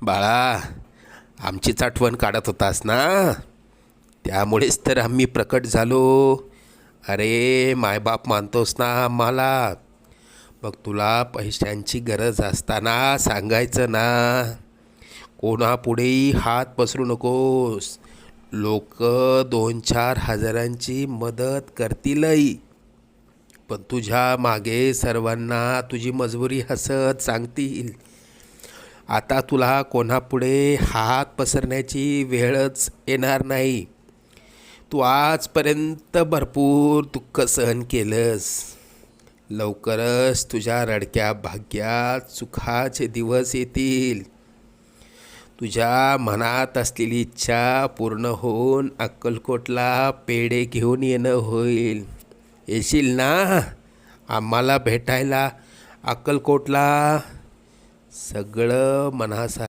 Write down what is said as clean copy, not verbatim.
बाळा, आमचीच आठवण काढत होतास ना, त्यामुळेच तर आम्ही प्रकट झालो. अरे मायबाप मानतोस ना आम्हाला, मग तुला पैशांची गरज असताना सांगायचं ना. कोणापुढेही हात पसरू नकोस. लोक 2-4 हजारांची मदत करतीलही, पण तुझ्या मागे सर्वांना तुझी मजबुरी हसत सांगतील. आता तुला कोणापुढे हात पसरण्याची वेळच येणार नाही. तू आजपर्यंत भरपूर दुःख सहन केलंस. लवकरच तुझ्या रडक्या भाग्यात सुखाचे दिवस येतील. तुझ्या मनात असलेली इच्छा पूर्ण होऊन अक्कलकोटला पेढे घेऊन येणं होईल. येशील ना आम्हाला भेटायला अक्कलकोटला? सगळं मनासा